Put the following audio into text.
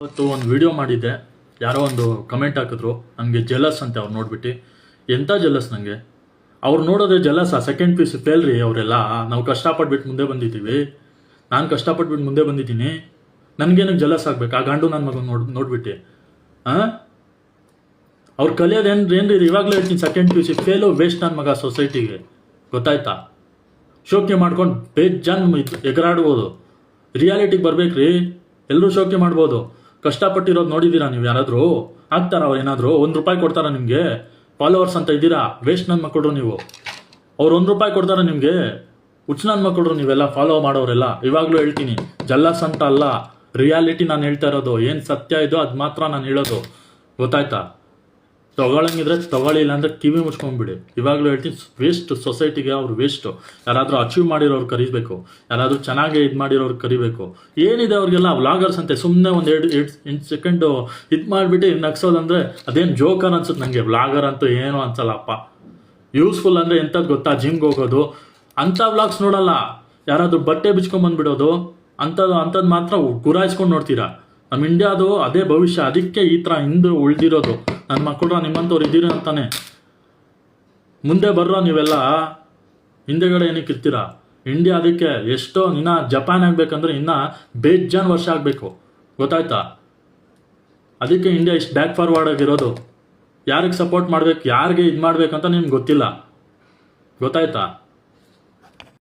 ಇವತ್ತು ಒಂದು ವಿಡಿಯೋ ಮಾಡಿದ್ದೆ, ಯಾರೋ ಒಂದು ಕಮೆಂಟ್ ಹಾಕಿದ್ರು ನನಗೆ ಜೆಲಸ್ ಅಂತ. ಅವ್ರು ನೋಡ್ಬಿಟ್ಟು ಎಂಥ ಜೆಲಸ್ ನನಗೆ. ಅವ್ರು ನೋಡೋದೇ ಜೆಲಸ್. ಸೆಕೆಂಡ್ ಪೀಸ್ ಫೇಲ್ ರೀ ಅವರೆಲ್ಲ. ನಾವು ಕಷ್ಟಪಟ್ಬಿಟ್ಟು ಮುಂದೆ ಬಂದಿದ್ದೀವಿ. ನಾನು ಕಷ್ಟಪಟ್ಬಿಟ್ಟು ಮುಂದೆ ಬಂದಿದ್ದೀನಿ. ನನಗೇನಕ್ಕೆ ಜೆಲಸ್ ಆಗ್ಬೇಕು? ಆ ಗಂಡು ನನ್ನ ಮಗನ ನೋಡ್ಬಿಟ್ಟು ಅವ್ರು ಕಲಿಯೋದೇನ್ರಿ? ಇವಾಗಲೇ ಹೇಳ್ತೀನಿ, second P U C fail, waste ನನ್ನ ಮಗ ಸೊಸೈಟಿಗೆ. ಗೊತ್ತಾಯ್ತಾ? ಶೋಕಿ ಮಾಡ್ಕೊಂಡು ಬೇಜಾನ್ ಎಗರಾಡ್ಬೋದು. ರಿಯಾಲಿಟಿಗೆ ಬರ್ಬೇಕ್ರಿ. ಎಲ್ಲರೂ ಶೋಕಿ ಮಾಡ್ಬೋದು. ಕಷ್ಟಪಟ್ಟಿರೋದು ನೋಡಿದ್ದೀರಾ ನೀವು? ಯಾರಾದರೂ ಆಗ್ತಾರ? ಅವ್ರು ಏನಾದರೂ ₹1 ಕೊಡ್ತಾರ ನಿಮಗೆ? ಫಾಲೋವರ್ಸ್ ಅಂತ ಇದ್ದೀರಾ? ವೇಸ್ಟ್ ನನ್ನ ಮಕ್ಕಳು ನೀವು. ಅವ್ರು ₹1 ಕೊಡ್ತಾರ ನಿಮಗೆ? ಹುಚ್ಚ ನನ್ನ ಮಕ್ಕಳು ನೀವೆಲ್ಲ ಫಾಲೋ ಮಾಡೋರೆಲ್ಲ. ಇವಾಗಲೂ ಹೇಳ್ತೀನಿ, ಜಲ್ಲಸ್ ಅಂತ ಅಲ್ಲ, ರಿಯಾಲಿಟಿ ನಾನು ಹೇಳ್ತಾ ಇರೋದು. ಏನು ಸತ್ಯ ಇದೋ ಅದು ಮಾತ್ರ ನಾನು ಹೇಳೋದು. ಗೊತ್ತಾಯ್ತಾ? ತಗೊಳಂಗಿದ್ರೆ ತಗೊಳ್ಳಿ, ಇಲ್ಲಾಂದ್ರೆ ಕಿವಿ ಮುಚ್ಕೊಂಡ್ಬಿಡಿ. ಇವಾಗಲೂ ಹೇಳ್ತೀನಿ, ವೇಸ್ಟ್ ಸೊಸೈಟಿಗೆ. ಅವ್ರು ವೇಸ್ಟು. ಯಾರಾದರೂ ಅಚೀವ್ ಮಾಡಿರೋರು ಕರಿಬೇಕು, ಯಾರಾದರೂ ಚೆನ್ನಾಗಿ ಇದು ಮಾಡಿರೋರು ಕರಿಬೇಕು. ಏನಿದೆ ಅವ್ರಿಗೆಲ್ಲ ವ್ಲಾಗರ್ಸ್ ಅಂತೆ. ಸುಮ್ಮನೆ ಒಂದು 2 ಸೆಕೆಂಡು ಇದು ಮಾಡಿಬಿಟ್ಟು ನಗ್ಸೋದಂದ್ರೆ ಅದೇನು ಜೋಕರ್ ಅನ್ಸುತ್ತೆ ನನಗೆ. ವ್ಲಾಗರ್ ಅಂತೂ ಏನೂ ಅನ್ಸಲ್ಲಪ್ಪ. ಯೂಸ್ಫುಲ್ ಅಂದರೆ ಎಂಥದ್ದು ಗೊತ್ತಾ? ಜಿಮ್ಗೆ ಹೋಗೋದು ಅಂಥ ವ್ಲಾಗ್ಸ್ ನೋಡಲ್ಲ. ಯಾರಾದರೂ ಬಟ್ಟೆ ಬಿಚ್ಕೊಂಡ್ಬಂದ್ಬಿಡೋದು ಅಂಥದ್ದು ಮಾತ್ರ ಗುರಾಯಿಸ್ಕೊಂಡು ನೋಡ್ತೀರಾ. ನಮ್ಮ ಇಂಡಿಯಾದು ಅದೇ ಭವಿಷ್ಯ. ಅದಕ್ಕೆ ಈ ಥರ ಹಿಂದೆ ಉಳಿದಿರೋದು. ನನ್ನ ಮಕ್ಕಳು ನಿಮ್ಮಂಥವ್ರು ಇದ್ದೀರಿ ಅಂತಾನೆ. ಮುಂದೆ ಬರ್ರೋ ನೀವೆಲ್ಲ. ಹಿಂದೆಗಡೆ ಏನಕ್ಕೆ ಇರ್ತೀರಾ? ಇಂಡಿಯಾ ಅದಕ್ಕೆ ಎಷ್ಟೋ ಇನ್ನ ಜಪಾನ್ ಆಗಬೇಕಂದ್ರೆ ಇನ್ನೂ ಬೇಜಾನ್ ವರ್ಷ ಆಗಬೇಕು. ಗೊತ್ತಾಯ್ತಾ? ಅದಕ್ಕೆ ಇಂಡಿಯಾ ಇಷ್ಟು ಬ್ಯಾಕ್ ಫಾರ್ವರ್ಡ್ ಆಗಿರೋದು. ಯಾರಿಗೆ ಸಪೋರ್ಟ್ ಮಾಡ್ಬೇಕು, ಯಾರಿಗೆ ಇದು ಮಾಡ್ಬೇಕಂತ ನಿಮ್ಗೆ ಗೊತ್ತಿಲ್ಲ. ಗೊತ್ತಾಯ್ತಾ?